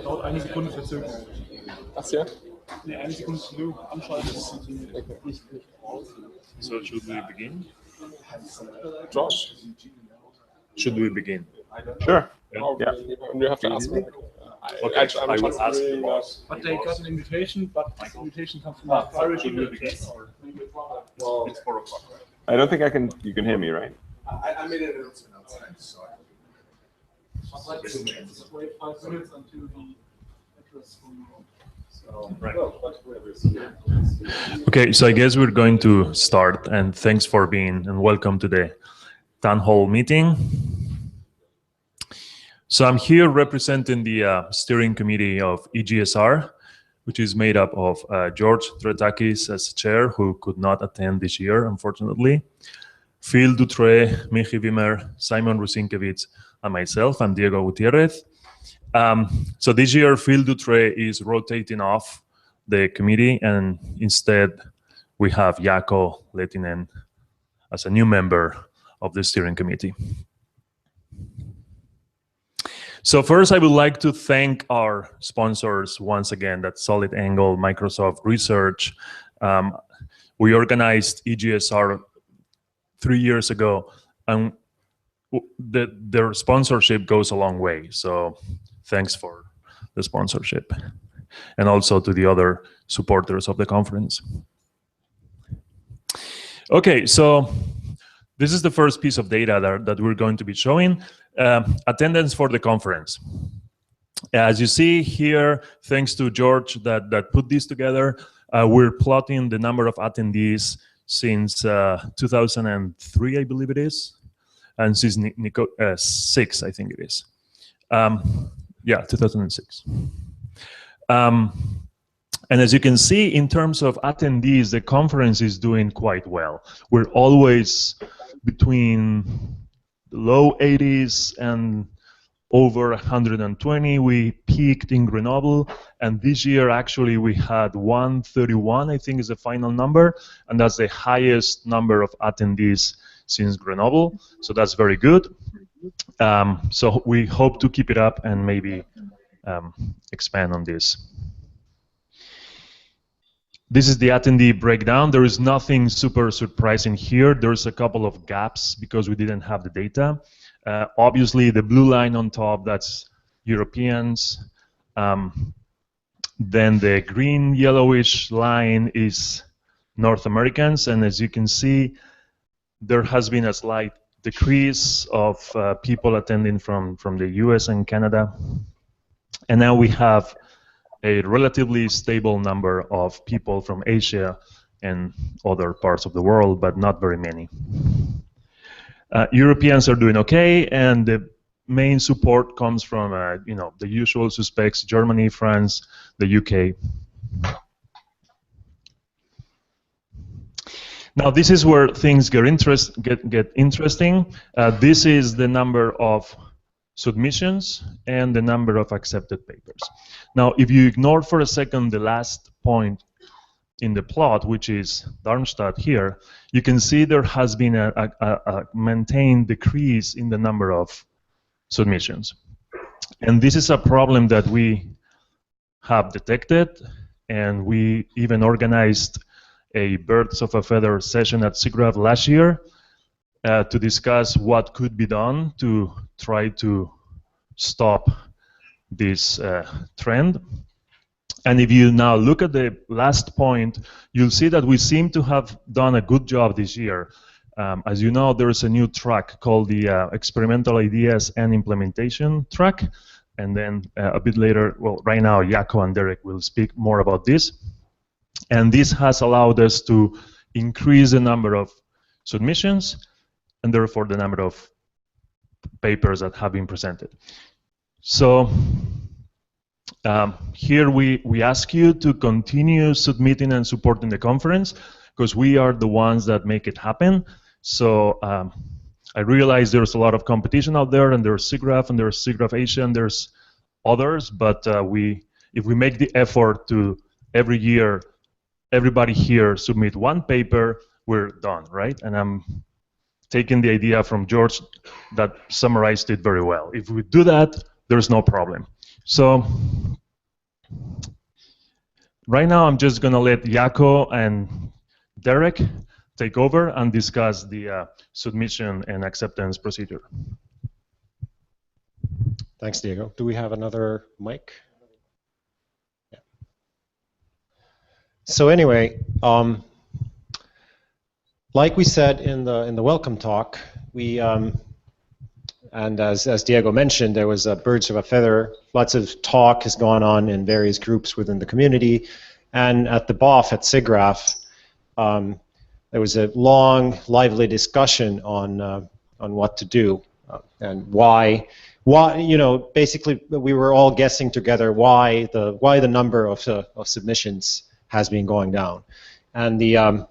Dauert eine Sekunde Verzögerung. Das hier? Nee, eine Sekunde Verzögerung. Anschalten ist nicht raus. So should we begin? Josh? Should we begin? Sure. Yeah. Yeah. And you have to ask me. Okay, I will ask the boss. But they got an invitation, but my invitation comes from the Irish University. Well, it's 4 o'clock, right? I don't think you can hear me, right? I made an announcement outside, so Wait 5 minutes until the address from Okay, so I guess we're going to start, and thanks for being and welcome to the Townhall meeting. So I'm here representing the steering committee of EGSR, which is made up of George Tretakis as chair, who could not attend this year, unfortunately, Phil Dutre, Michi Wimmer, Simon Rusinkiewicz, and myself. I'm Diego Gutierrez. So this year, Phil Dutre is rotating off the committee, and instead we have Jaakko Lehtinen as a new member of the steering committee. So first, I would like to thank our sponsors once again, that's Solid Angle, Microsoft Research. We organized EGSR 3 years ago, and their sponsorship goes a long way. So thanks for the sponsorship, and also to the other supporters of the conference. Okay, so this is the first piece of data that we're going to be showing. Attendance for the conference. As you see here, thanks to George that put this together, we're plotting the number of attendees since 2003, I believe it is, and since 6, I think it is. Yeah, 2006. And as you can see, in terms of attendees, the conference is doing quite well. We're always between the low 80s and over 120. We peaked in Grenoble, and this year actually we had 131, I think is the final number, and that's the highest number of attendees since Grenoble, so that's very good. So we hope to keep it up and maybe expand on this. This is the attendee breakdown. There is nothing super surprising here. There's a couple of gaps because we didn't have the data. Obviously, the blue line on top, that's Europeans. Then the green yellowish line is North Americans, and as you can see, there has been a slight decrease of people attending from the US and Canada. And now we have a relatively stable number of people from Asia and other parts of the world, but not very many. Europeans are doing okay, and the main support comes from the usual suspects: Germany, France, the UK. Now this is where things get interesting. This is the number of submissions and the number of accepted papers. Now, if you ignore for a second the last point in the plot, which is Darmstadt here, you can see there has been a maintained decrease in the number of submissions. And this is a problem that we have detected, and we even organized a Birds of a Feather session at SIGGRAPH last year to discuss what could be done to try to stop this trend. And if you now look at the last point, you'll see that we seem to have done a good job this year. As you know, there is a new track called the Experimental Ideas and Implementation track. And then a bit later, well, right now, Jaakko and Derek will speak more about this. And this has allowed us to increase the number of submissions and therefore the number of papers that have been presented. So here we ask you to continue submitting and supporting the conference, because we are the ones that make it happen. So I realize there's a lot of competition out there, and there's SIGGRAPH, and there's SIGGRAPH Asia, and there's others, but if we make the effort to every year, everybody here submit one paper, we're done, right? And I'm taking the idea from George that summarized it very well. If we do that, there's no problem. So right now I'm just going to let Jaco and Derek take over and discuss the submission and acceptance procedure. Thanks, Diego. Do we have another mic? Yeah. So anyway, like we said in the welcome talk, we and as Diego mentioned, there was birds of a feather. Lots of talk has gone on in various groups within the community, and at the BOF at SIGGRAPH, there was a long, lively discussion on what to do and why. You know, basically, we were all guessing together why the number of submissions has been going down, and the yeah,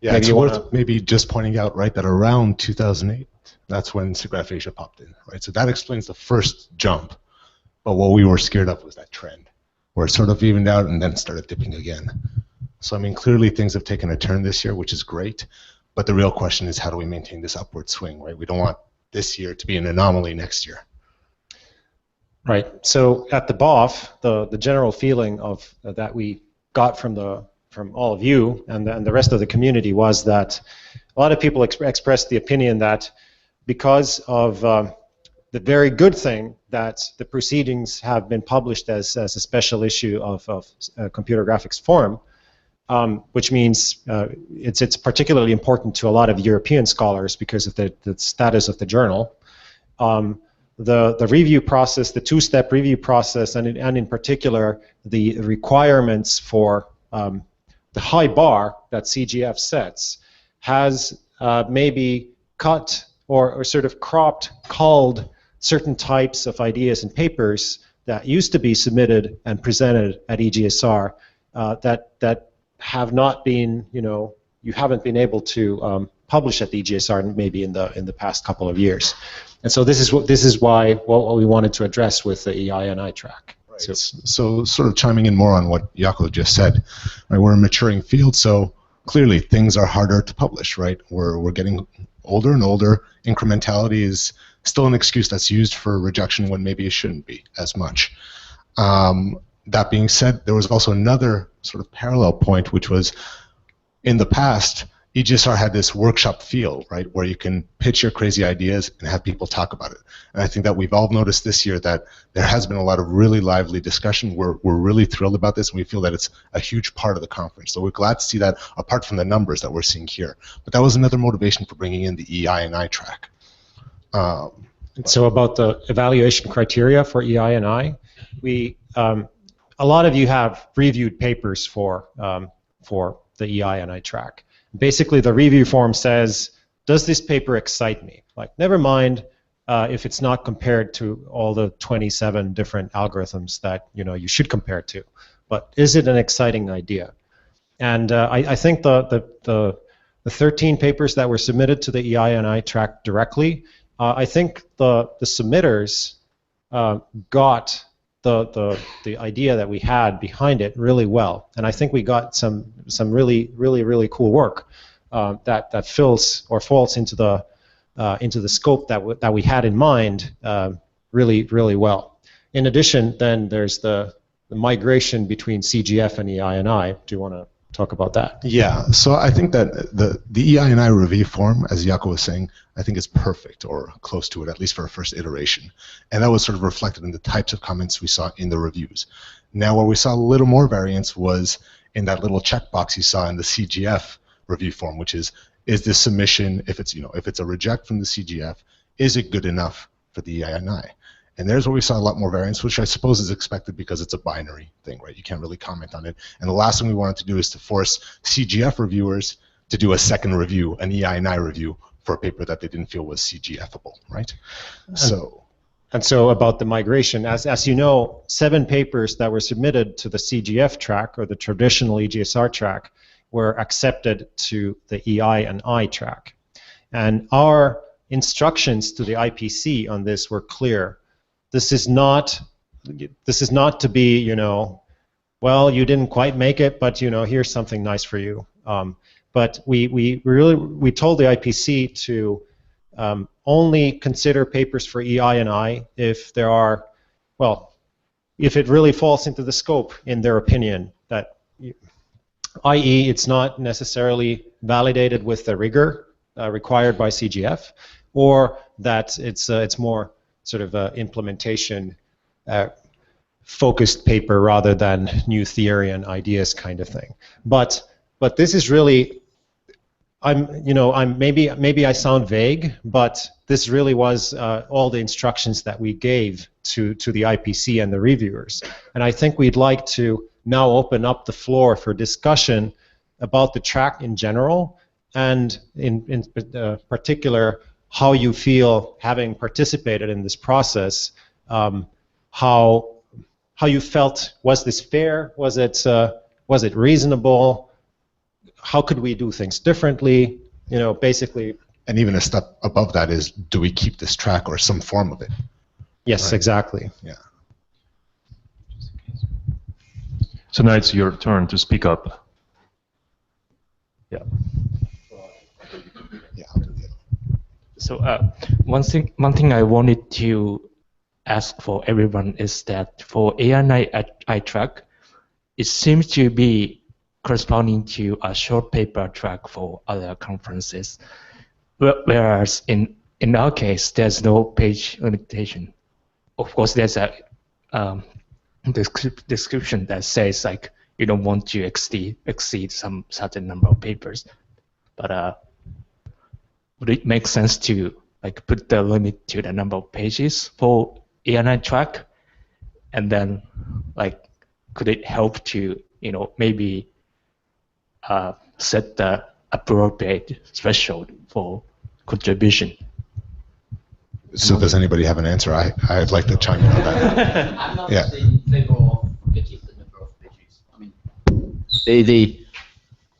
it's worth maybe just pointing out, right, that around 2008, that's when SIGGRAPH Asia popped in, right? So that explains the first jump. But what we were scared of was that trend, where it sort of evened out and then started dipping again. So I mean, clearly things have taken a turn this year, which is great. But the real question is, how do we maintain this upward swing, right? We don't want this year to be an anomaly next year. Right. So at the BOF, the general feeling of that we got from all of you and the rest of the community was that a lot of people expressed the opinion that because of the very good thing that the proceedings have been published as a special issue of Computer Graphics Forum, which means it's particularly important to a lot of European scholars because of the status of the journal. The review process, the two-step review process, and in particular the requirements for the high bar that CGF sets, has maybe cut or sort of culled certain types of ideas and papers that used to be submitted and presented at EGSR that have not been, you haven't been able to publish at the EGSR maybe in the past couple of years. And so this is why what we wanted to address with the EI&I track. Right. So sort of chiming in more on what Jaco just said, right, we're a maturing field, so clearly things are harder to publish, right? We're getting older and older. Incrementality is still an excuse that's used for rejection when maybe it shouldn't be as much. That being said, there was also another sort of parallel point, which was in the past, EGSR had this workshop feel, right, where you can pitch your crazy ideas and have people talk about it. And I think that we've all noticed this year that there has been a lot of really lively discussion. We're really thrilled about this, and we feel that it's a huge part of the conference. So we're glad to see that, apart from the numbers that we're seeing here. But that was another motivation for bringing in the EI&I track. So about the evaluation criteria for EI&I, a lot of you have reviewed papers for the EI&I track. Basically, the review form says, does this paper excite me? Like, never mind if it's not compared to all the 27 different algorithms that you should compare to, but is it an exciting idea? And I think the 13 papers that were submitted to the EI&I track directly, I think the submitters got the idea that we had behind it really well, and I think we got some really cool work that fills or falls into the scope that we had in mind really well. In addition, then there's the migration between CGF and EI&I. Do you want to talk about that? Yeah, so I think that the EI&I review form, as Jaco was saying, I think is perfect or close to it, at least for a first iteration. And that was sort of reflected in the types of comments we saw in the reviews. Now, where we saw a little more variance was in that little checkbox you saw in the CGF review form, which is this submission, if it's a reject from the CGF, is it good enough for the EI&I? And there's where we saw a lot more variance, which I suppose is expected because it's a binary thing, right? You can't really comment on it. And the last thing we wanted to do is to force CGF reviewers to do a second review, an EI&I review, for a paper that they didn't feel was CGF-able, right? And so about the migration, as you know, 7 papers that were submitted to the CGF track, or the traditional EGSR track, were accepted to the EI&I track. And our instructions to the IPC on this were clear. This is not to be, well, you didn't quite make it, but here's something nice for you. But we told the IPC to only consider papers for EI&I if there are, well, if it really falls into the scope, in their opinion, that, i.e., it's not necessarily validated with the rigor required by CGF, or that it's more sort of implementation focused paper rather than new theory and ideas kind of thing. But this is really, maybe I sound vague, but this really was all the instructions that we gave to the IPC and the reviewers. And I think we'd like to now open up the floor for discussion about the track in general, and in particular, how you feel, having participated in this process, how you felt. Was this fair? Was it reasonable? How could we do things differently? Basically. And even a step above that is, do we keep this track or some form of it? Yes, right. Exactly. Yeah. So now it's your turn to speak up. Yeah. Yeah, I'll do the other. So one thing I wanted to ask for everyone is that for AI track, it seems to be corresponding to a short paper track for other conferences, whereas in our case, there's no page limitation. Of course, there's a description that says like you don't want to exceed some certain number of papers, but would it make sense to like put the limit to the number of pages for AI track, and then like could it help to maybe set the appropriate threshold for contribution? So does anybody have an answer? I'd like to chime in on that. I'm not Yeah. in favor of getting the number of pages. I mean,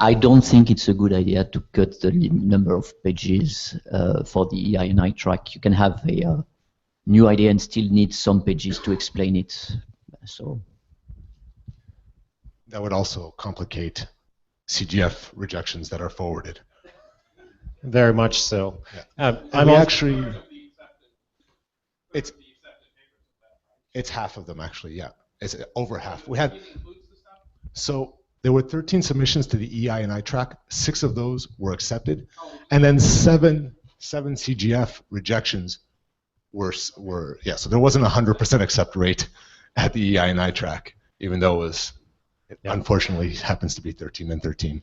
I don't think it's a good idea to cut the number of pages for the EI&I track. You can have a new idea and still need some pages to explain it. So that would also complicate CGF rejections that are forwarded. Very much so. Yeah. I'm actually, it's half of them actually. Yeah, it's over half. We had there were 13 submissions to the EI&I track. 6 of those were accepted, and then seven CGF rejections were So there wasn't a 100% accept rate at the EI&I track, even though it unfortunately happens to be 13 and 13.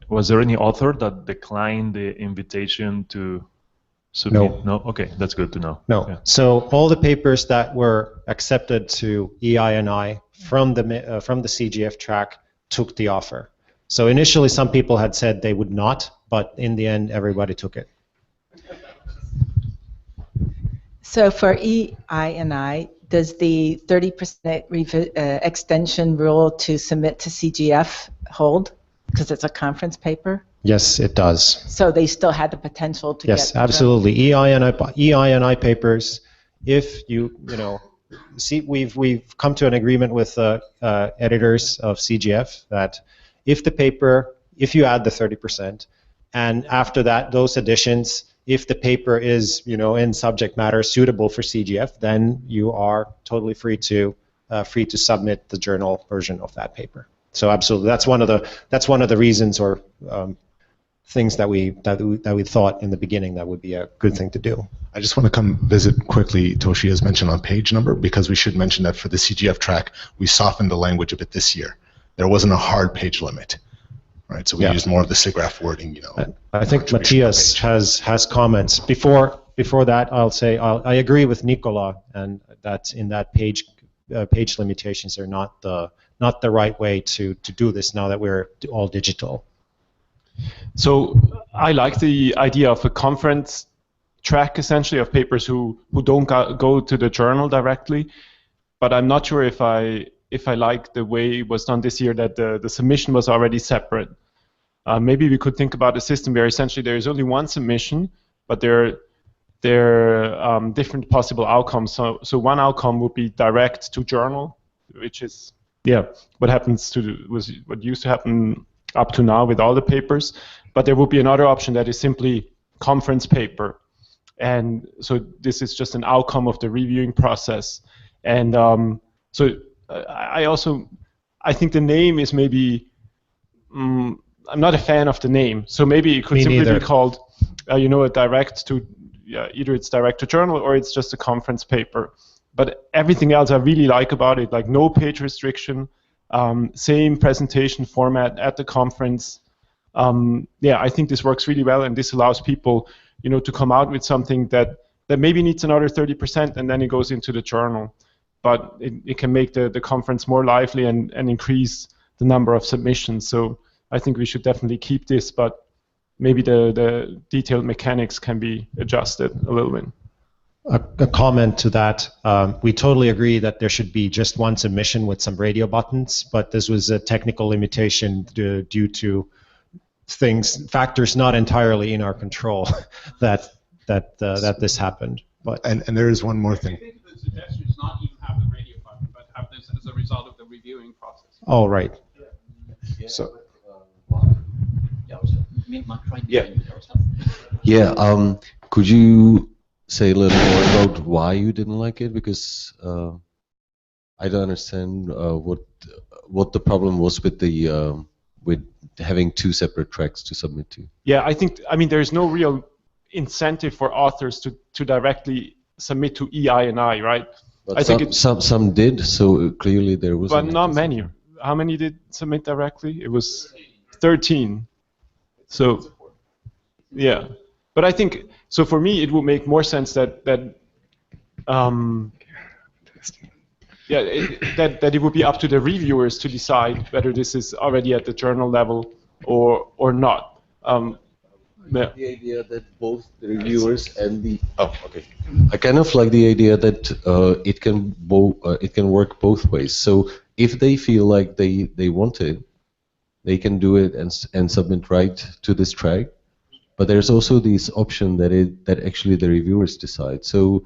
Was there any author that declined the invitation to submit? No. Okay, that's good to know. No. Yeah. So all the papers that were accepted to EI&I from the CGF track took the offer. So initially, some people had said they would not, but in the end, everybody took it. So for EI&I, does the 30% extension rule to submit to CGF hold? Because it's a conference paper? Yes, it does. So they still had the potential to get... Yes, absolutely. EI&I papers, if see, we've come to an agreement with editors of CGF that if you add the 30%, and after that, those additions, if the paper is, in subject matter suitable for CGF, then you are totally free to submit the journal version of that paper. So absolutely, that's one of the reasons or things that we thought in the beginning that would be a good thing to do. I just want to come visit quickly Toshiya's mention on page number, because we should mention that for the CGF track, we softened the language a bit this year. There wasn't a hard page limit, right? So we used more of the SIGGRAPH wording. I think Matthias has comments. Before that, I'll say I agree with Nicola, and that in that page limitations are not the right way to do this now that we're all digital. So I like the idea of a conference track, essentially, of papers who don't go to the journal directly, but I'm not sure if I like the way it was done this year, that the submission was already separate. Maybe we could think about a system where essentially there is only one submission, but there are different possible outcomes. So one outcome would be direct to journal, which is what used to happen up to now with all the papers. But there would be another option that is simply conference paper, and so this is just an outcome of the reviewing process. And I think the name is maybe, I'm not a fan of the name, so maybe it could simply be called, a direct to, either it's direct to journal or it's just a conference paper. But everything else I really like about it, like no page restriction, same presentation format at the conference. I think this works really well, and this allows people, to come out with something that maybe needs another 30%, and then it goes into the journal. But it can make the conference more lively and increase the number of submissions. So I think we should definitely keep this, but maybe the detailed mechanics can be adjusted a little bit. A comment to that. We totally agree that there should be just one submission with some radio buttons, but this was a technical limitation due to factors not entirely in our control that this happened. But and there is one more thing. I think the suggestion is not even have the radio button, but have this as a result of the reviewing process. Oh, right. Yeah. So. Yeah. Could you say a little more about why you didn't like it? Because I don't understand what the problem was with the with having two separate tracks to submit to. Yeah, I mean there's no real incentive for authors to directly submit to EI&I, right? But I think some did, so clearly there was. But not many. How many did submit directly? It was 13. So, yeah. But I think, so for me, it would make more sense that it would be up to the reviewers to decide whether this is already at the journal level or not. The idea that both the reviewers and the I kind of like the idea that it can work both ways. So if they feel like they want it, they can do it and submit right to this track. But there's also this option that actually the reviewers decide. So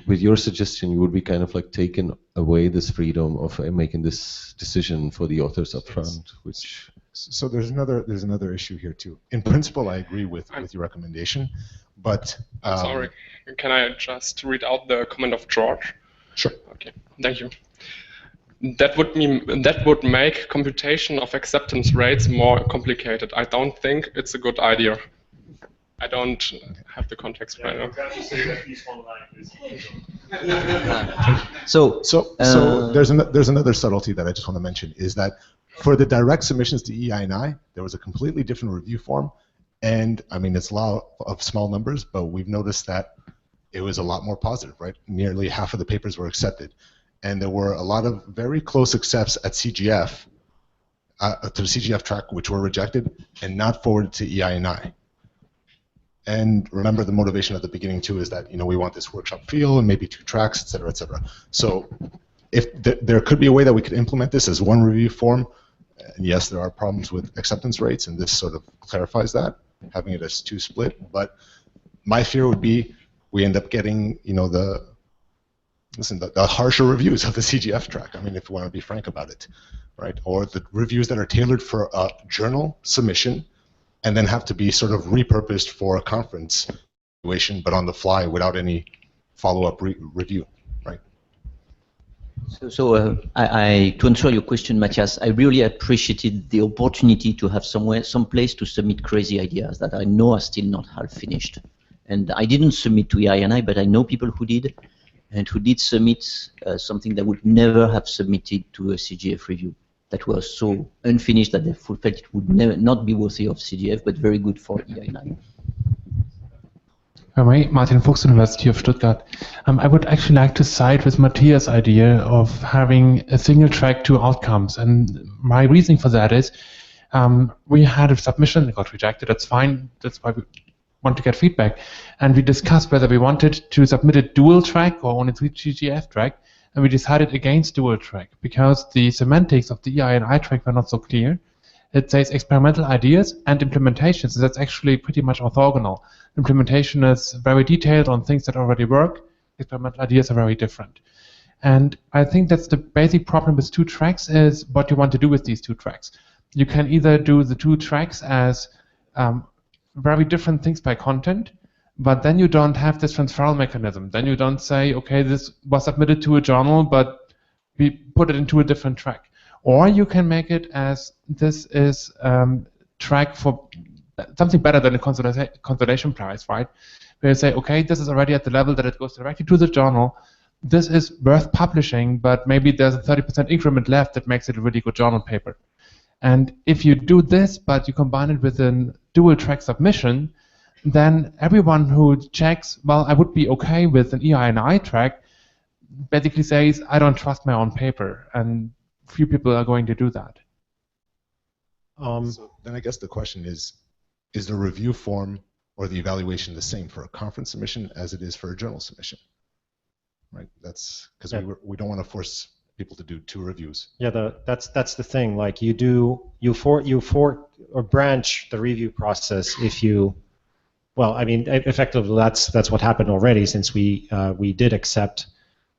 with your suggestion, you would be kind of like taking away this freedom of making this decision for the authors up front, which. So there's another issue here too. In principle, I agree with your recommendation, but sorry, can I just read out the comment of George? Sure. Okay, thank you. That would make computation of acceptance rates more complicated. I don't think it's a good idea. I don't have the context right now. So there's another subtlety that I just want to mention is that for the direct submissions to EI&I, there was a completely different review form, and I mean it's a lot of small numbers, but we've noticed that it was a lot more positive, right? Nearly half of the papers were accepted, and there were a lot of very close accepts at CGF, to the CGF track, which were rejected and not forwarded to EI&I. And remember, the motivation at the beginning too is that we want this workshop feel and maybe 2 tracks, et cetera, et cetera. So if there could be a way that we could implement this as one review form, and yes, there are problems with acceptance rates, and this sort of clarifies that, having it as 2 split. But my fear would be we end up getting the harsher reviews of the CGF track. I mean, if we want to be frank about it, right? Or the reviews that are tailored for a journal submission, and then have to be sort of repurposed for a conference situation, but on the fly without any follow-up review, right? So to answer your question, Matthias, I really appreciated the opportunity to have some place to submit crazy ideas that I know are still not half finished. And I didn't submit to EI&I, but I know people who did, and who did submit something that would never have submitted to a CGF review. That was so unfinished that they felt it would not be worthy of CGF, but very good for EI&I. Martin Fuchs, University of Stuttgart. I would actually like to side with Matthias' idea of having a single track, 2 outcomes. And my reasoning for that is we had a submission, it got rejected, that's fine, that's why we want to get feedback. And we discussed whether we wanted to submit a dual track or only the CGF track. And we decided against dual track because the semantics of the EI&I track were not so clear. It says experimental ideas and implementation, so that's actually pretty much orthogonal. Implementation is very detailed on things that already work. Experimental ideas are very different. And I think that's the basic problem with 2 tracks is what you want to do with these 2 tracks. You can either do the 2 tracks as very different things by content, but then you don't have this transferal mechanism. Then you don't say, okay, this was submitted to a journal, but we put it into a different track. Or you can make it as this is track for something better than a consolidation prize, right? Where you say, okay, this is already at the level that it goes directly to the journal. This is worth publishing, but maybe there's a 30% increment left that makes it a really good journal paper. And if you do this, but you combine it with a dual track submission, then everyone who checks, well, I would be okay with an EI&I track, basically says, I don't trust my own paper. And few people are going to do that. So then I guess the question is the review form or the evaluation the same for a conference submission as it is for a journal submission? Right. That's because we don't want to force people to do 2 reviews. Yeah, that's the thing. Like you branch the review process if you, well, I mean, effectively that's what happened already, since we did accept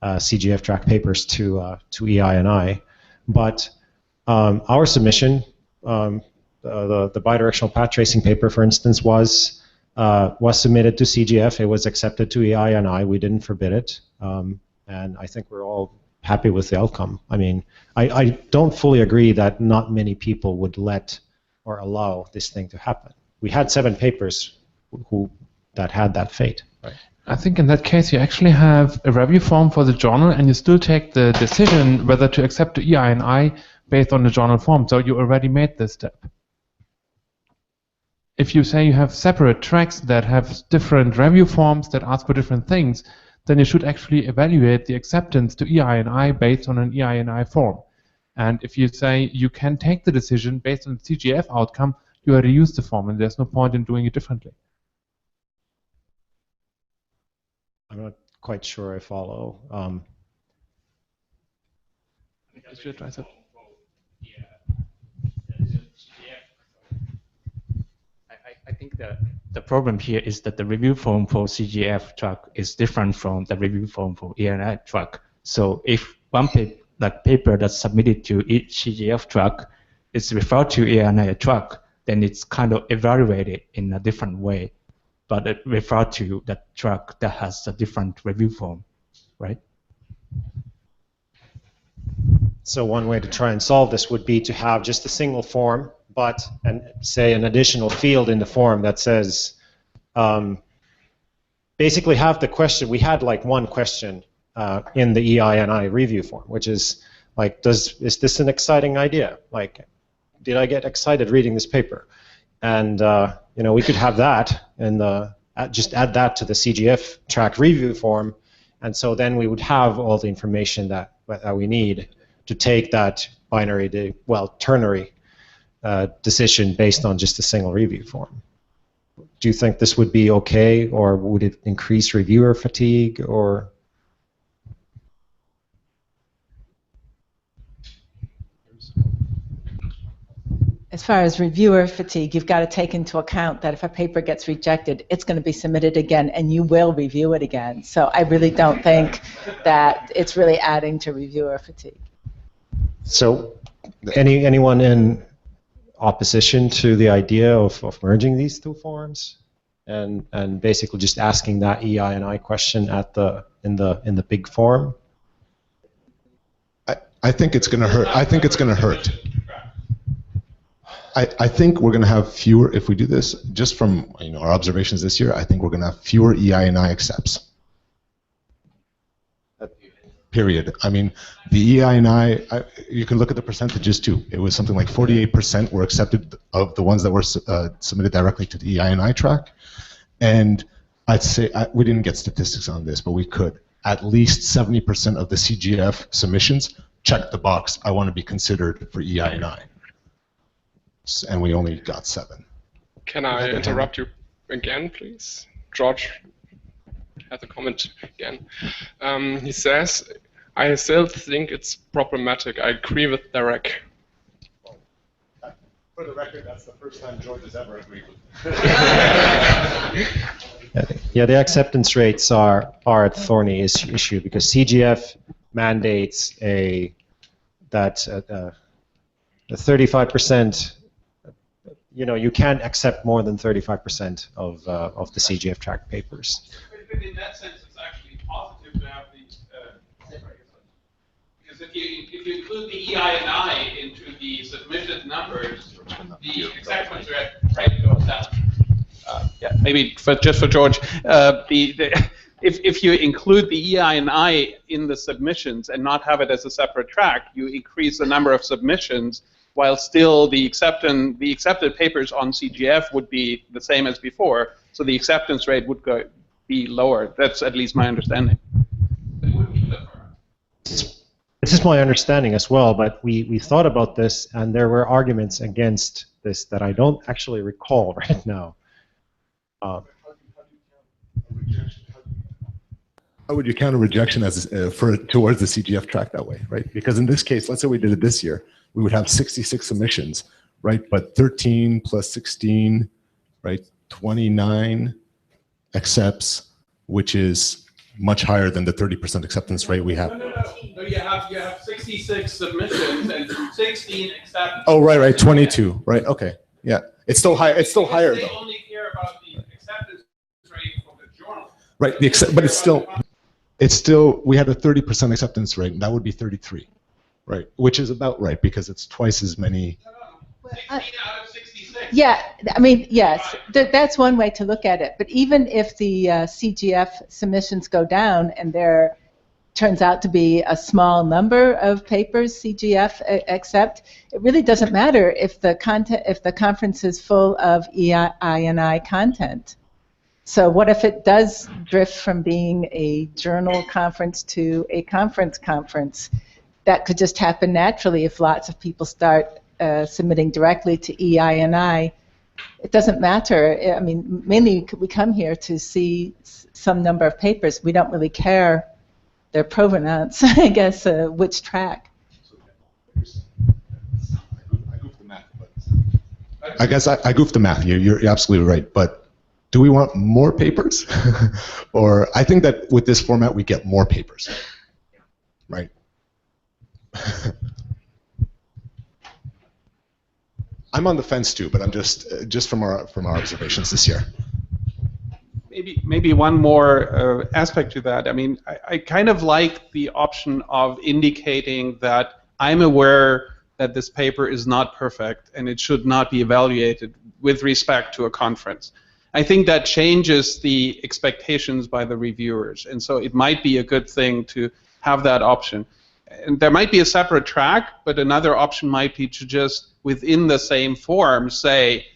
CGF track papers to EI&I, but our submission, the bidirectional path tracing paper, for instance, was submitted to CGF. It was accepted to EI&I. We didn't forbid it, and I think we're all happy with the outcome. I mean, I don't fully agree that not many people would let or allow this thing to happen. We had 7 papers that had that fate. Right. I think in that case you actually have a review form for the journal, and you still take the decision whether to accept the EI&I based on the journal form. So you already made this step. If you say you have separate tracks that have different review forms that ask for different things, then you should actually evaluate the acceptance to EI&I based on an EI&I form. And if you say you can take the decision based on the CGF outcome, you already used the form, and there's no point in doing it differently. I'm not quite sure I follow. I think the problem here is that the review form for CGF track is different from the review form for EI&I track. So if one paper that's submitted to each CGF track is referred to EI&I track, then it's kind of evaluated in a different way, but it referred to that track that has a different review form, right? So one way to try and solve this would be to have just a single form, but say an additional field in the form that says, basically have the question. We had like one question in the EI&I review form, which is like, is this an exciting idea? Like, did I get excited reading this paper? And you know, we could have that and just add that to the CGF track review form, and so then we would have all the information that we need to take that ternary decision based on just a single review form. Do you think this would be okay, or would it increase reviewer fatigue, or? As far as reviewer fatigue, you've got to take into account that if a paper gets rejected, it's going to be submitted again, and you will review it again. So I really don't think that it's really adding to reviewer fatigue. So anyone in opposition to the idea of merging these 2 forms and basically just asking that EI&I question in the big form? I think it's going to hurt. I think it's going to hurt. I think we're going to have fewer, if we do this, just from our observations this year, I think we're going to have fewer EI&I accepts. Period. I mean, the EI&I, you can look at the percentages too. It was something like 48% were accepted of the ones that were submitted directly to the EI&I track. And I'd say, we didn't get statistics on this, but we could. At least 70% of the CGF submissions checked the box, I want to be considered for EI&I. And we only got 7. Can I interrupt you again, please? George has a comment again. He says, I still think it's problematic. I agree with Derek. For the record, that's the first time George has ever agreed with. Yeah, the acceptance rates are a thorny issue because CGF mandates a 35% you can't accept more than 35% of the CGF track papers. But in that sense, it's actually positive to have these. Because if you include the EI and I into the submitted numbers, the acceptance rate goes down. Yeah, maybe just for George, if you include the EI and I in the submissions and not have it as a separate track, you increase the number of submissions, while still the accepted papers on CGF would be the same as before. So the acceptance rate would be lower. That's at least my understanding. It would be lower. This is my understanding as well, but we thought about this, and there were arguments against this that I don't actually recall right now. How would you count a rejection as towards the CGF track that way, right? Because in this case, let's say we did it this year, we would have 66 submissions, right? But 13 plus 16, right? 29 accepts, which is much higher than the 30% acceptance rate we have. No, you have 66 submissions and 16 acceptance. Oh, right, 22, right? Okay, yeah, it's still high. It's still higher they though. Only care about the acceptance rate for the journal. Right, but it's still we had a 30% acceptance rate, and that would be 33, right? Which is about right because it's twice as many. 16 out of 66. Yeah, I mean, yes, that's one way to look at it. But even if the CGF submissions go down and there turns out to be a small number of papers CGF accept, it really doesn't matter if the conference is full of EI&I content. So what if it does drift from being a journal conference to a conference? That could just happen naturally if lots of people start submitting directly to EI&I. It doesn't matter. I mean, mainly we come here to see some number of papers. We don't really care their provenance, I guess, which track. I guess I goofed the math. You're absolutely right. But do we want more papers? Or I think that with this format we get more papers, right? I'm on the fence too, but I'm just from our observations this year. Maybe one more aspect to that. I mean, I kind of like the option of indicating that I'm aware that this paper is not perfect and it should not be evaluated with respect to a conference. I think that changes the expectations by the reviewers, and so it might be a good thing to have that option. And there might be a separate track, but another option might be to just within the same form say,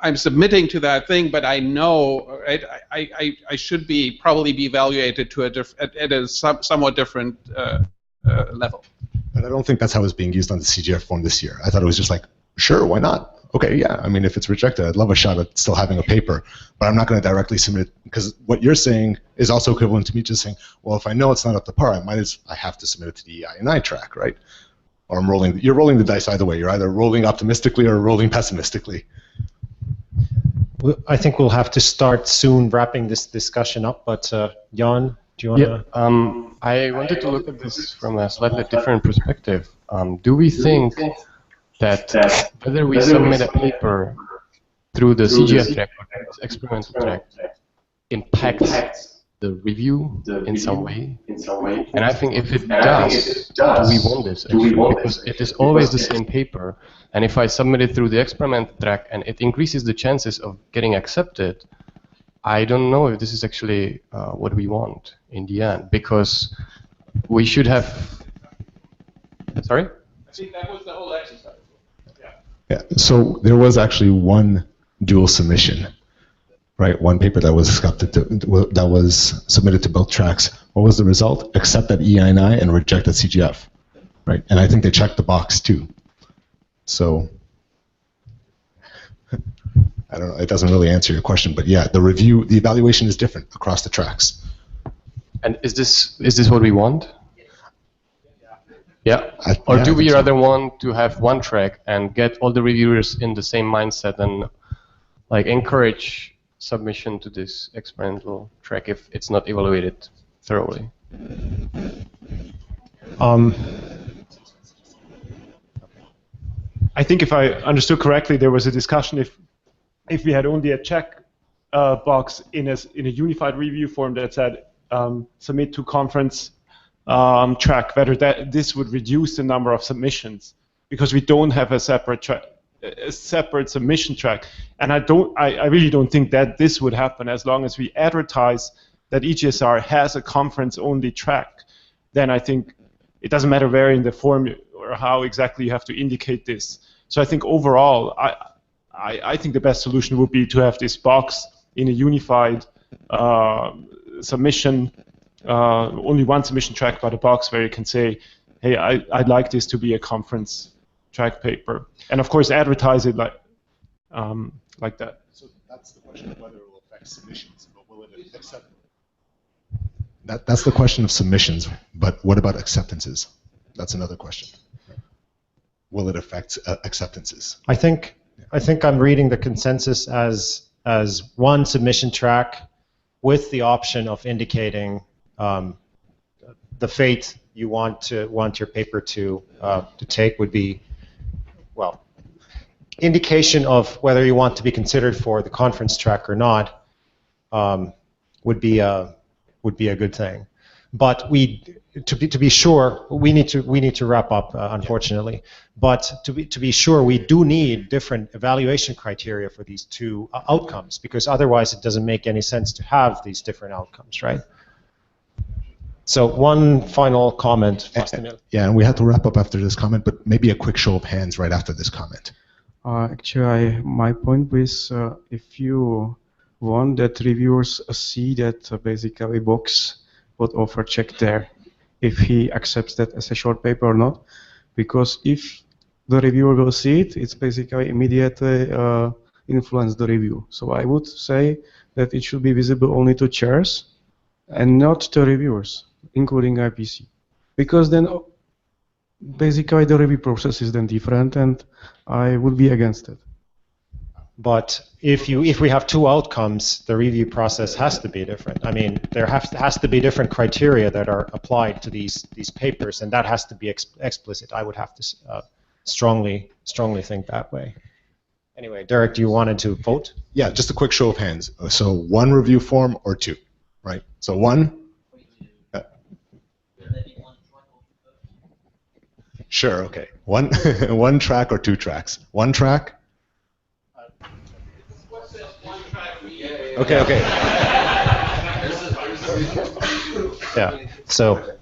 I'm submitting to that thing, but I know, right, I should probably be evaluated to at a somewhat different level. And I don't think that's how it's being used on the CGF form this year. I thought it was just like, sure, why not? Okay, yeah, I mean, if it's rejected, I'd love a shot at still having a paper, but I'm not going to directly submit it, because what you're saying is also equivalent to me just saying, well, if I know it's not up to par, I have to submit it to the EI&I track, right? Or you're rolling the dice either way. You're either rolling optimistically or rolling pessimistically. I think we'll have to start soon wrapping this discussion up, but Jan, do you want to? I wanted to look at this from a slightly different perspective. Do we think that whether we submit a paper through the CGF track or the experimental track impacts the review in some way? And I think if it does, do we want this actually? Because it is always the same paper, and if I submit it through the experimental track and it increases the chances of getting accepted, I don't know if this is actually what we want in the end, because we should have... Sorry? I think that was the whole exercise. Yeah, so there was actually one dual submission, right? One paper that was submitted to both tracks. What was the result? Accept that EI&I and reject that CGF, right? And I think they checked the box too. So I don't know. It doesn't really answer your question, but yeah, the evaluation is different across the tracks. And is this what we want? Yeah. Or do we rather want to have one track and get all the reviewers in the same mindset and like encourage submission to this experimental track if it's not evaluated thoroughly? I think if I understood correctly, there was a discussion if we had only a check box in a unified review form that said submit to conference track, whether this would reduce the number of submissions because we don't have a separate submission track. And I really don't think that this would happen as long as we advertise that EGSR has a conference-only track. Then I think it doesn't matter where in the form or how exactly you have to indicate this. So I think overall, I think the best solution would be to have this box in a unified submission, only one submission track by the box where you can say, hey, I'd like this to be a conference track paper. And of course, advertise it like that. So that's the question of whether it will affect submissions, but will it accept? That's the question of submissions, but what about acceptances? That's another question. Will it affect acceptances? I think I'm reading the consensus as one submission track with the option of indicating the fate you want your paper to take would be, well, indication of whether you want to be considered for the conference track or not would be a good thing. But to be sure, we need to wrap up, unfortunately. But to be sure, we do need different evaluation criteria for these two outcomes, because otherwise it doesn't make any sense to have these different outcomes, right? So one final comment. Yeah, and we have to wrap up after this comment, but maybe a quick show of hands right after this comment. Actually, my point is, if you want that reviewers see that basically box would offer check there, if he accepts that as a short paper or not, because if the reviewer will see it, it's basically immediately influence the review. So I would say that it should be visible only to chairs and not to reviewers, including IPC, because then basically the review process is then different, and I would be against it. But if we have two outcomes, the review process has to be different. I mean, there has to be different criteria that are applied to these papers, and that has to be explicit. I would have to strongly think that way. Anyway, Derek, do you wanted to vote? Yeah, just a quick show of hands. So one review form or two, right? So one. Sure. Okay. One track or two tracks. One track. Okay. Yeah. So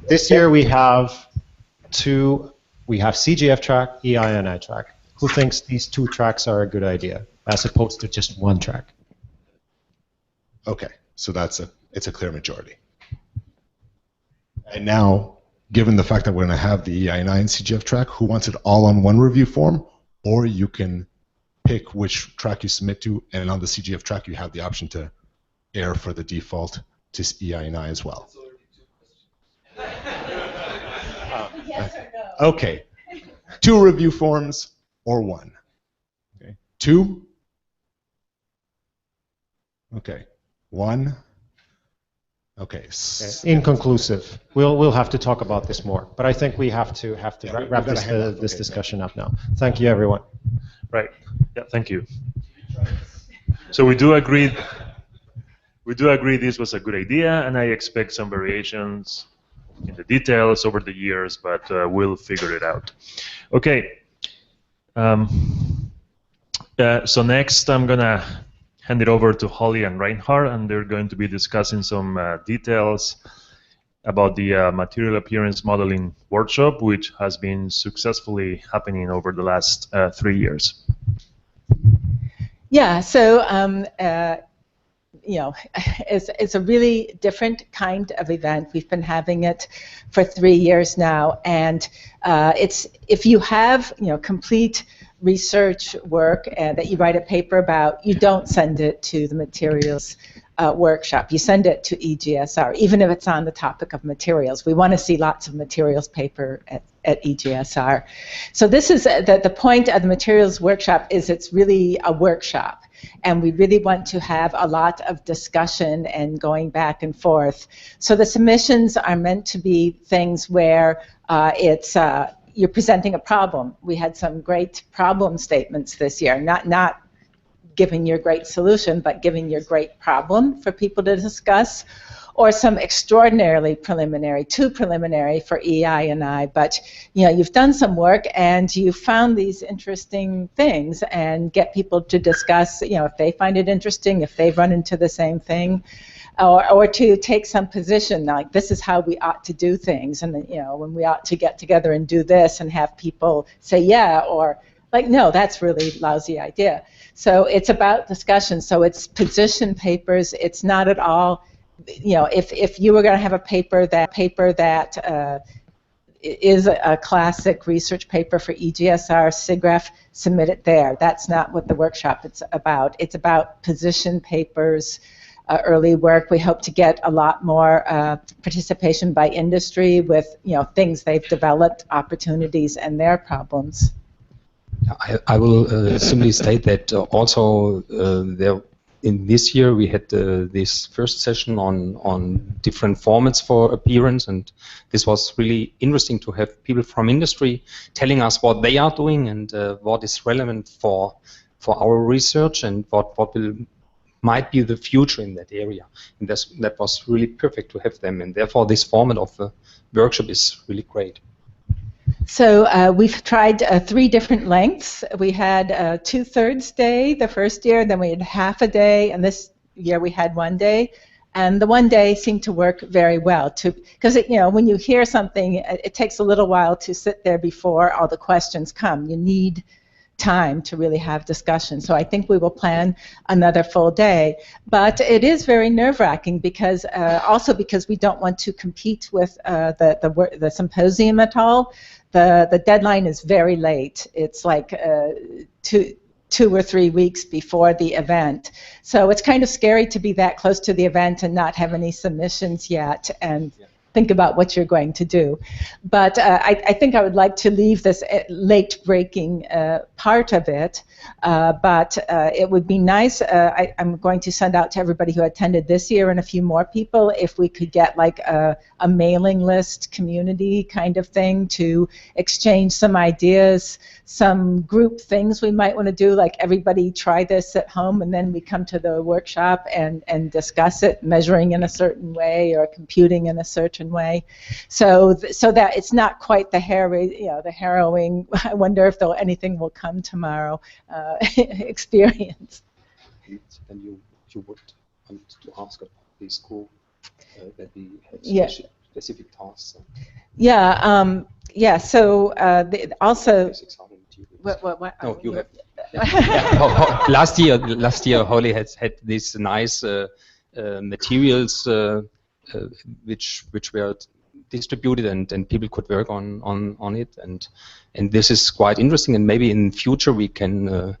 this year we have CGF track, EINI track. Who thinks these two tracks are a good idea, as opposed to just one track? Okay. So it's a clear majority. And now, given the fact that we're going to have the EINI and CGF track, who wants it all on one review form, or you can pick which track you submit to, and on the CGF track you have the option to err for the default to EINI as well. Yes or no? Okay, two review forms or one. Okay, two. Okay, one. Okay. Inconclusive. We'll have to talk about this more, but I think we have to wrap this discussion up now. Thank you, everyone. Right. Yeah. Thank you. So we do agree this was a good idea, and I expect some variations in the details over the years, but we'll figure it out. Okay. So next, I'm gonna hand it over to Holly and Reinhard, and they're going to be discussing some details about the material appearance modeling workshop, which has been successfully happening over the last 3 years. Yeah, so it's a really different kind of event. We've been having it for 3 years now, and it's if you have complete research work that you write a paper about, you don't send it to the materials workshop. You send it to EGSR, even if it's on the topic of materials. We want to see lots of materials paper at EGSR. So this is the point of the materials workshop is it's really a workshop, and we really want to have a lot of discussion and going back and forth. So the submissions are meant to be things where it's you're presenting a problem. We had some great problem statements this year, not giving your great solution, but giving your great problem for people to discuss, or some extraordinarily preliminary, too preliminary for EI&I, but you've done some work and you found these interesting things, and get people to discuss, if they find it interesting, if they've run into the same thing, or to take some position, like this is how we ought to do things, and when we ought to get together and do this, and have people say yeah, or like, no, that's really lousy idea. So it's about discussion. So it's position papers. It's not at all, if you were going to have a paper that is a classic research paper for EGSR, SIGGRAPH, submit it there. That's not what the workshop is about. It's about position papers, early work. We hope to get a lot more participation by industry with things they've developed, opportunities, and their problems. I will simply state that also in this year we had this first session on different formats for appearance, and this was really interesting to have people from industry telling us what they are doing and what is relevant for our research and what might be the future in that area. And that was really perfect to have them, and therefore this format of the workshop is really great. So we've tried 3 different lengths. We had 2/3 day the first year, then we had half a day, and this year we had 1 day. And the 1 day seemed to work very well, because when you hear something, it takes a little while to sit there before all the questions come. You need time to really have discussion. So I think we will plan another full day. But it is very nerve-wracking because we don't want to compete with the symposium at all. The deadline is very late. It's like 2 or 3 weeks before the event. So it's kind of scary to be that close to the event and not have any submissions yet and think about what you're going to do. But I think I would like to leave this late-breaking part of it, but it would be nice. I'm going to send out to everybody who attended this year and a few more people if we could get like a mailing list community kind of thing to exchange some ideas, some group things we might want to do, like everybody try this at home and then we come to the workshop and discuss it, measuring in a certain way or computing in a certain way, so that it's not quite the harrowing, I wonder if anything will come tomorrow experience. And you would want to ask about the school that we have specific tasks. So also. What? No, you have. Last year, Holly had these nice materials which were distributed and people could work on it, and this is quite interesting, and maybe in future we can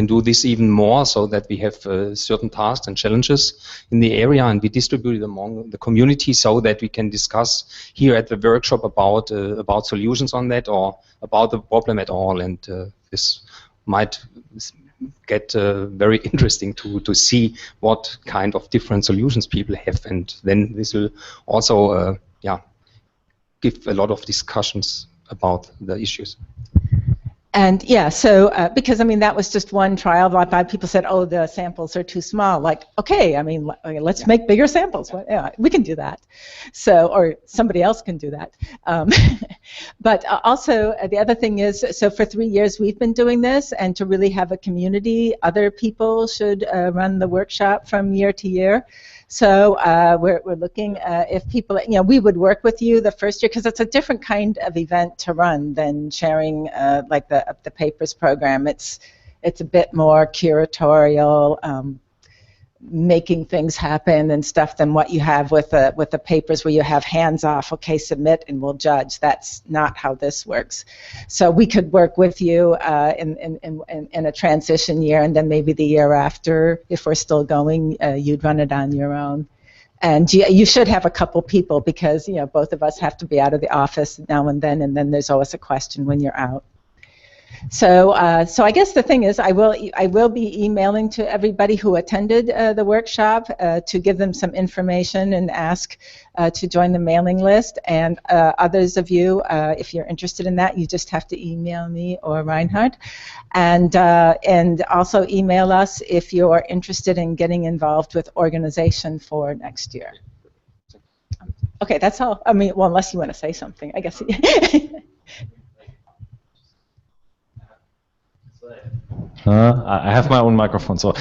do this even more, so that we have certain tasks and challenges in the area and we distribute it among the community, so that we can discuss here at the workshop about solutions on that or about the problem at all, and this might get very interesting to see what kind of different solutions people have, and then this will also give a lot of discussions about the issues. And because that was just one trial. A lot of people said, "Oh, the samples are too small." Like, okay, let's make bigger samples. Well, we can do that. So, or somebody else can do that. But also, the other thing is, so for 3 years we've been doing this, and to really have a community, other people should run the workshop from year to year. So we're looking if people, we would work with you the first year, because it's a different kind of event to run than sharing like the papers program. It's a bit more curatorial, making things happen and stuff than what you have with the papers, where you have hands off. Okay, submit and we'll judge. That's not how this works. So we could work with you in a transition year, and then maybe the year after, if we're still going, you'd run it on your own. And you should have a couple people, because both of us have to be out of the office now and then there's always a question when you're out. So, so I guess the thing is, I will be emailing to everybody who attended the workshop to give them some information and ask to join the mailing list. And others of you, if you're interested in that, you just have to email me or Reinhard, and also email us if you're interested in getting involved with organization for next year. Okay, that's all. I mean, well, unless you want to say something, I guess. I have my own microphone, so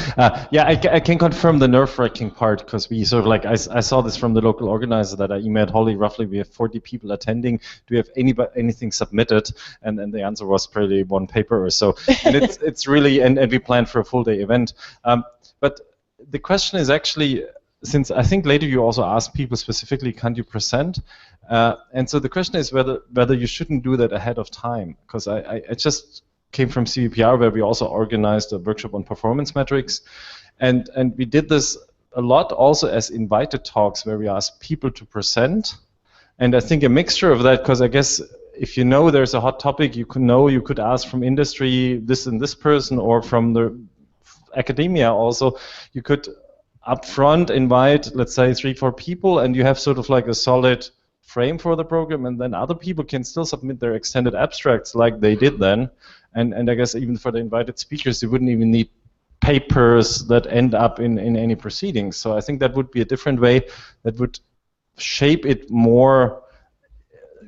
yeah, I can confirm the nerve-wracking part, because we sort of like I saw this from the local organizer that I emailed Holly. Roughly, we have 40 people attending. Do we have anything submitted? And the answer was probably one paper or so. And it's really and we planned for a full-day event. But the question is actually, since I think later you also asked people specifically, can't you present? And so the question is whether you shouldn't do that ahead of time, because I just came from CVPR, where we also organized a workshop on performance metrics, and we did this a lot also as invited talks, where we asked people to present. And I think a mixture of that, because I guess if you know there's a hot topic, you could ask from industry this and this person, or from the academia also. You could upfront invite, let's say, 3-4 people, and you have sort of like a solid frame for the program, and then other people can still submit their extended abstracts like they did then. And I guess even for the invited speakers, you wouldn't even need papers that end up in any proceedings. So I think that would be a different way that would shape it more,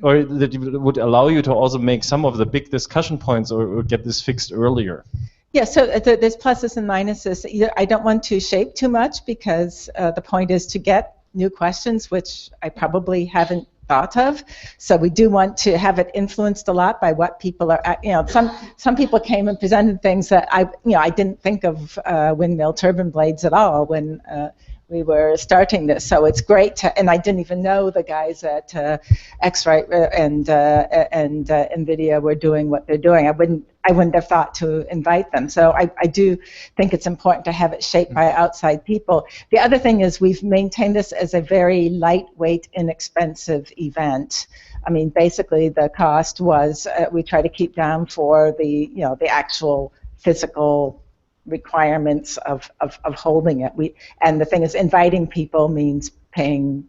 or that would allow you to also make some of the big discussion points or get this fixed earlier. Yeah, so there's pluses and minuses. I don't want to shape too much, because the point is to get new questions, which I probably haven't thought of. So we do want to have it influenced a lot by what people are, some people came and presented things that I didn't think of windmill turbine blades at all when we were starting this. So it's great to, and I didn't even know the guys at X-Rite and NVIDIA were doing what they're doing. I wouldn't have thought to invite them. So I do think it's important to have it shaped by outside people. The other thing is we've maintained this as a very lightweight, inexpensive event. I mean, basically the cost was we try to keep down for the the actual physical requirements of holding it. And the thing is, inviting people means paying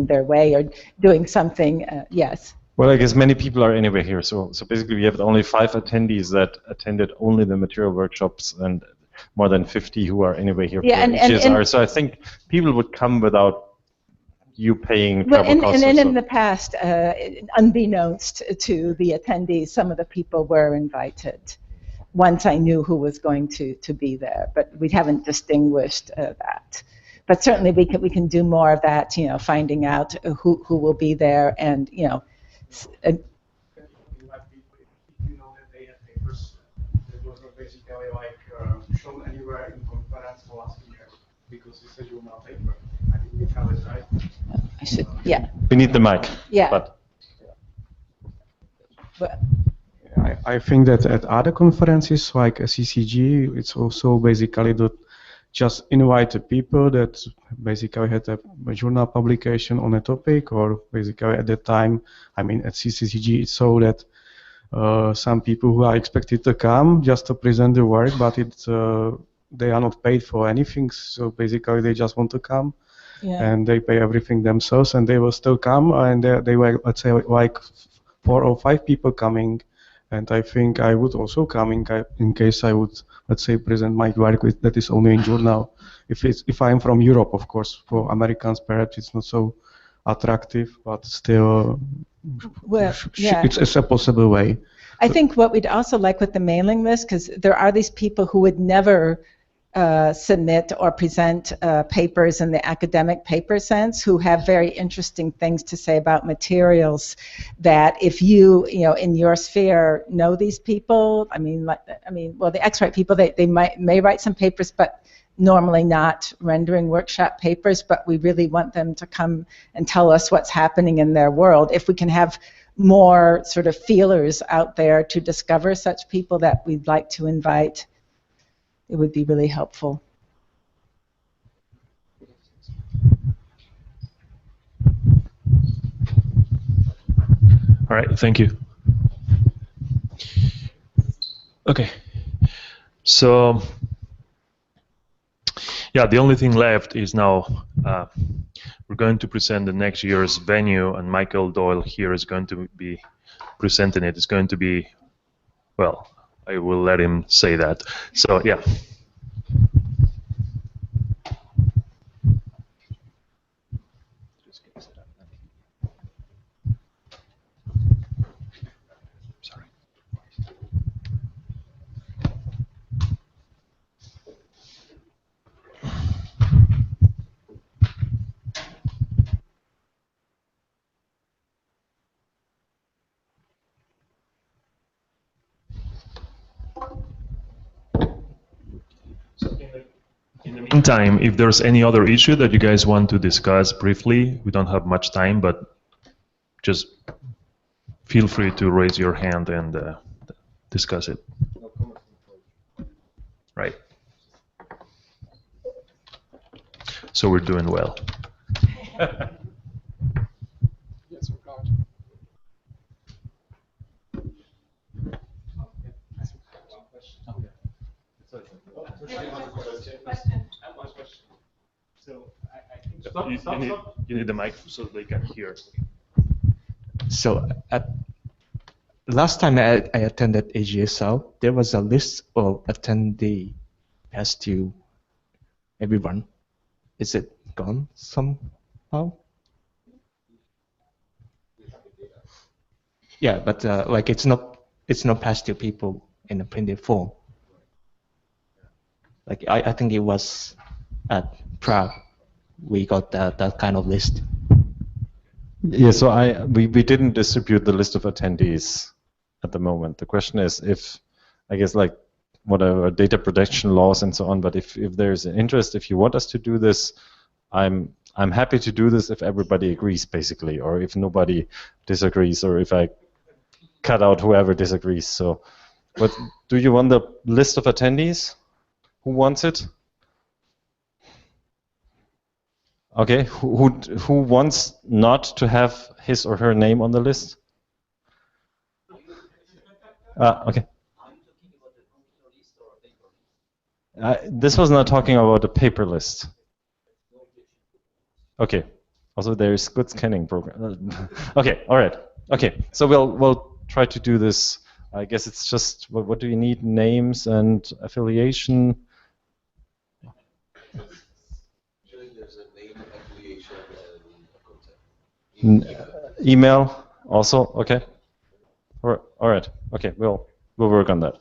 their way or doing something. Yes. Well, I guess many people are anyway here. So basically, we have only 5 attendees that attended only the material workshops, and more than 50 who are anyway here for EGSR. So I think people would come without you paying travel costs. And in the past, unbeknownst to the attendees, some of the people were invited. Once I knew who was going to be there, but we haven't distinguished that. But certainly we can do more of that, finding out who will be there, and basically like shown anywhere in conference for last year, because it's a journal paper. I think we have it, right? I should, yeah. We need the mic. Yeah. But I think that at other conferences like CCG, it's also basically that just invite the people that basically had a journal publication on a topic, or basically at that time, I mean at CCG it's so that some people who are expected to come just to present the work, but they are not paid for anything, so basically they just want to come. Yeah. And they pay everything themselves, and they will still come, and they were, let's say, like 4 or 5 people coming. And I think I would also come in case I would, let's say, present my work that is only in journal. If I'm from Europe, of course. For Americans, perhaps it's not so attractive, but still, well, yeah. It's a possible way. I think what we'd also like with the mailing list, because there are these people who would never submit or present papers in the academic paper sense, who have very interesting things to say about materials, that if you in your sphere know these people, well, the X-Rite people, they may write some papers, but normally not rendering workshop papers, but we really want them to come and tell us what's happening in their world. If we can have more sort of feelers out there to discover such people that we'd like to invite, it would be really helpful. All right, thank you. Okay. So, yeah, the only thing left is now we're going to present the next year's venue, and Michael Doyle here is going to be presenting it. It's going to be, well, I will let him say that. So, yeah. In the meantime, if there's any other issue that you guys want to discuss briefly, we don't have much time, but just feel free to raise your hand and discuss it. Right. So we're doing well. Yes, regard. You need the mic so they can hear. So last time I attended EGSR, there was a list of attendee passed to everyone. Is it gone somehow? Yeah, but like it's not passed to people in a printed form. Like I think it was at Prague we got that kind of list. Yeah, so we didn't distribute the list of attendees at the moment. The question is if, I guess, like whatever data protection laws and so on, but if there's an interest, if you want us to do this, I'm happy to do this if everybody agrees, basically, or if nobody disagrees, or if I cut out whoever disagrees. So, what do you want the list of attendees? Who wants it? Okay, who wants not to have his or her name on the list? Okay. This was not talking about a paper list. Okay. Also, there is good scanning program. Okay. All right. Okay. So we'll try to do this. I guess it's just what do you need? Names and affiliation. Email also. Okay. All right. Okay. We'll work on that.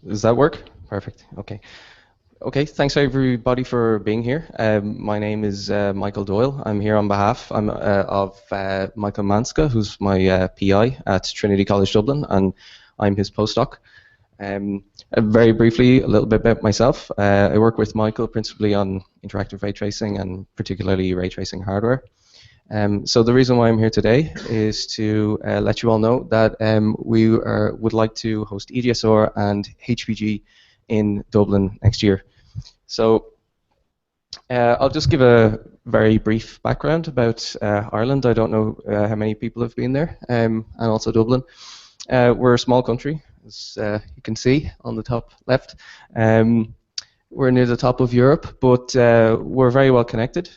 Does that work? Perfect. Okay. Okay, thanks everybody for being here. My name is Michael Doyle. I'm here on behalf of Michael Manska, who's my PI at Trinity College Dublin, and I'm his postdoc. Very briefly, a little bit about myself. I work with Michael principally on interactive ray tracing and particularly ray tracing hardware. So the reason why I'm here today is to let you all know that we would like to host EGSR and HPG in Dublin next year. So I'll just give a very brief background about Ireland. I don't know how many people have been there, and also Dublin. We're a small country, as you can see on the top left. We're near the top of Europe, but we're very well connected.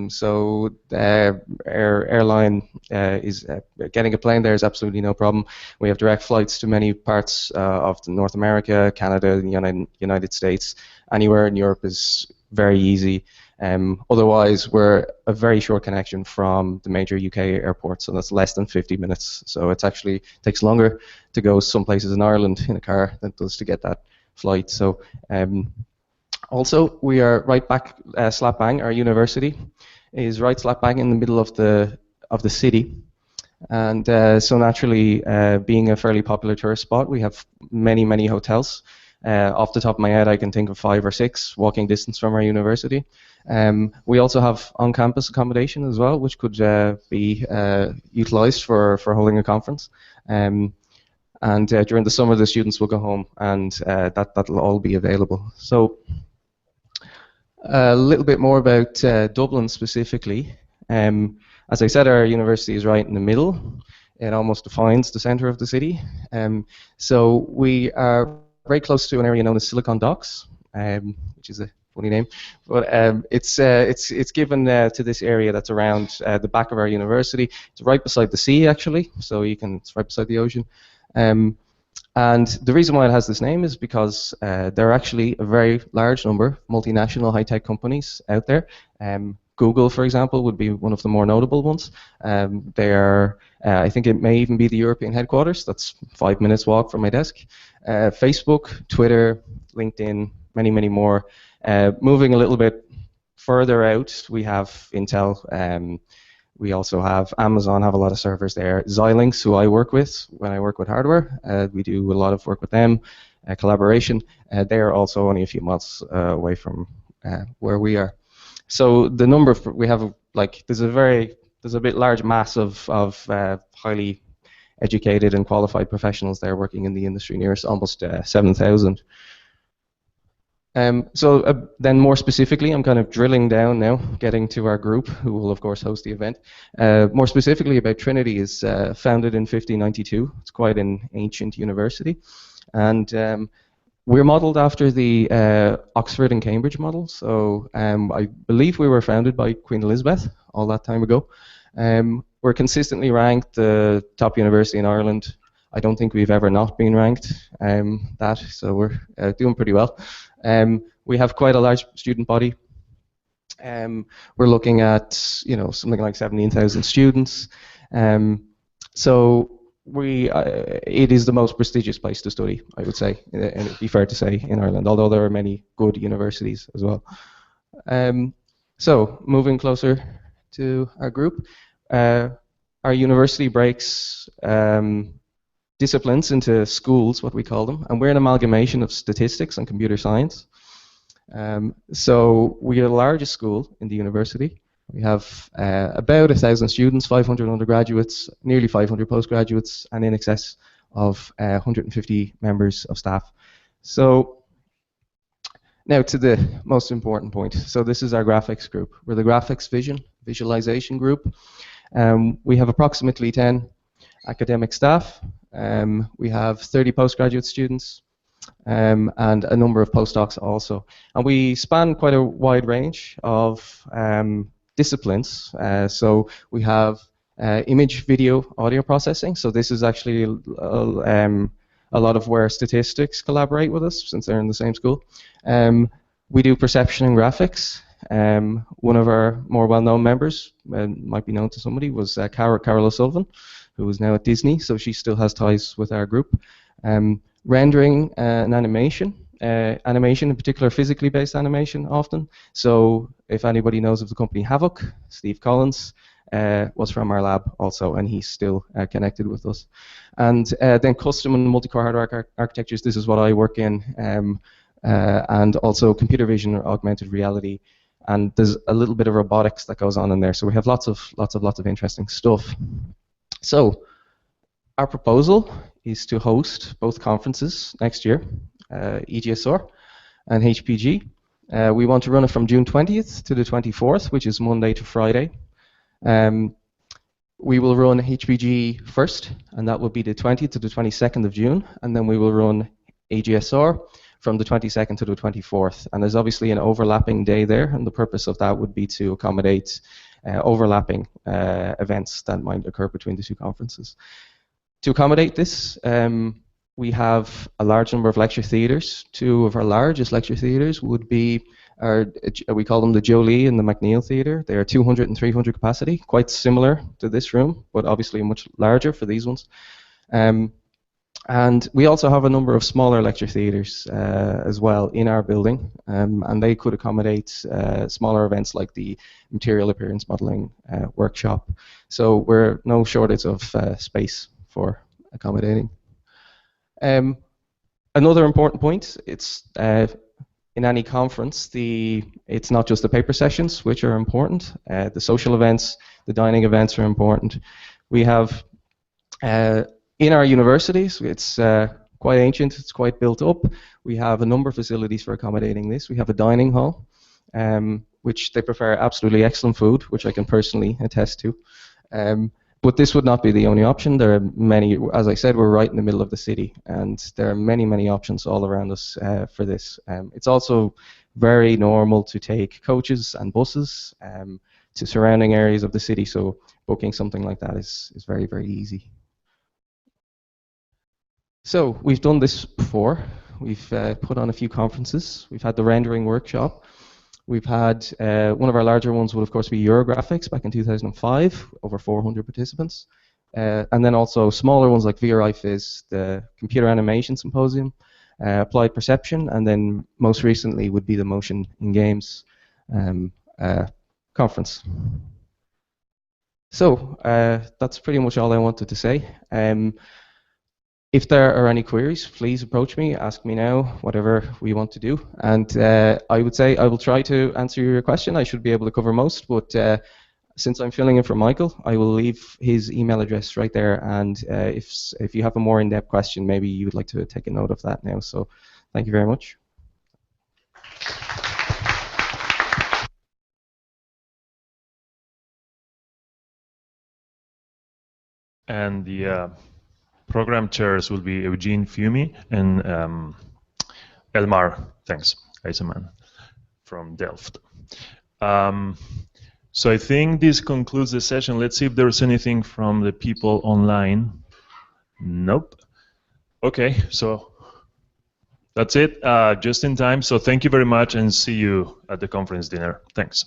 So our airline is getting a plane there is absolutely no problem. We have direct flights to many parts of North America, Canada, the United States. Anywhere in Europe is very easy. Otherwise, we're a very short connection from the major UK airports, and that's less than 50 minutes. So it actually takes longer to go some places in Ireland in a car than it does to get that flight. So. Also, we are right back slap bang. Our university is right slap bang in the middle of the city, And so naturally, being a fairly popular tourist spot, we have many hotels. Off the top of my head, I can think of 5 or 6 walking distance from our university. We also have on-campus accommodation as well, which could be utilized for holding a conference. And during the summer, the students will go home, and that'll all be available. So a little bit more about Dublin specifically. As I said, our university is right in the middle. It almost defines the center of the city. So we are very close to an area known as Silicon Docks, which is a funny name, but it's given to this area that's around the back of our university. It's right beside the sea, actually, so it's right beside the ocean. And the reason why it has this name is because there are actually a very large number of multinational high-tech companies out there. Google, for example, would be one of the more notable ones. I think it may even be the European headquarters. That's 5 minutes walk from my desk. Facebook, Twitter, LinkedIn, many more. Moving a little bit further out, we have Intel. We also have Amazon, have a lot of servers there. Xilinx, who I work with when I work with hardware, we do a lot of work with them, collaboration. They are also only a few miles away from where we are. So the number we have, there's a bit large mass of highly educated and qualified professionals there working in the industry, near almost 7,000. So then more specifically, I'm kind of drilling down now, getting to our group, who will of course host the event. More specifically about Trinity is founded in 1592. It's quite an ancient university. And we're modeled after the Oxford and Cambridge model. So I believe we were founded by Queen Elizabeth all that time ago. We're consistently ranked the top university in Ireland. I don't think we've ever not been ranked so we're doing pretty well. We have quite a large student body. We're looking at something like 17,000 students. So it is the most prestigious place to study, I would say, and it'd be fair to say, in Ireland, although there are many good universities as well. So moving closer to our group, our university breaks disciplines into schools, what we call them, and we're an amalgamation of statistics and computer science. So we are the largest school in the university. We have about 1,000 students, 500 undergraduates, nearly 500 postgraduates, and in excess of 150 members of staff. So now to the most important point. So this is our graphics group. We're the graphics visualization group. We have approximately 10 academic staff. We have 30 postgraduate students and a number of postdocs also. And we span quite a wide range of disciplines. So we have image, video, audio processing. So this is actually a lot of where statistics collaborate with us, since they're in the same school. We do perception and graphics. One of our more well-known members, might be known to somebody, was Carol O'Sullivan, who is now at Disney, so she still has ties with our group. Rendering and animation. Animation, in particular physically based animation often. So if anybody knows of the company Havoc, Steve Collins was from our lab also, and he's still connected with us. And then custom and multi-core hardware architectures, this is what I work in, and also computer vision or augmented reality. And there's a little bit of robotics that goes on in there. So we have lots of interesting stuff. So our proposal is to host both conferences next year, EGSR and HPG. We want to run it from June 20th to the 24th, which is Monday to Friday. We will run HPG first, and that will be the 20th to the 22nd of June, and then we will run EGSR from the 22nd to the 24th. And there's obviously an overlapping day there, and the purpose of that would be to accommodate overlapping events that might occur between the two conferences. To accommodate this, we have a large number of lecture theatres. Two of our largest lecture theatres would be we call them the Jolie and the McNeil Theatre. They are 200 and 300 capacity, quite similar to this room, but obviously much larger for these ones. And we also have a number of smaller lecture theatres as well in our building, and they could accommodate smaller events like the material appearance modelling workshop. So we're no shortage of space for accommodating. Another important point, it's in any conference, it's not just the paper sessions which are important. The social events, the dining events are important. We have in our universities, it's quite ancient, it's quite built up. We have a number of facilities for accommodating this. We have a dining hall, which they prepare absolutely excellent food, which I can personally attest to. But this would not be the only option. There are many, as I said, we're right in the middle of the city, and there are many, many options all around us for this. It's also very normal to take coaches and buses to surrounding areas of the city, so booking something like that is very, very easy. So we've done this before. We've put on a few conferences. We've had the rendering workshop. We've had one of our larger ones would of course be Eurographics back in 2005, over 400 participants. And then also smaller ones like VRIFIS, the Computer Animation Symposium, Applied Perception, and then most recently would be the Motion in Games conference. So that's pretty much all I wanted to say. If there are any queries, please approach me, ask me now, whatever we want to do. And I would say I will try to answer your question. I should be able to cover most, but since I'm filling in for Michael, I will leave his email address right there. And if you have a more in-depth question, maybe you would like to take a note of that now. So thank you very much. And the program chairs will be Eugene Fiume and Elmar, thanks, Eisenman from Delft. So I think this concludes the session. Let's see if there's anything from the people online. Nope. Okay, so that's it, just in time. So thank you very much and see you at the conference dinner. Thanks.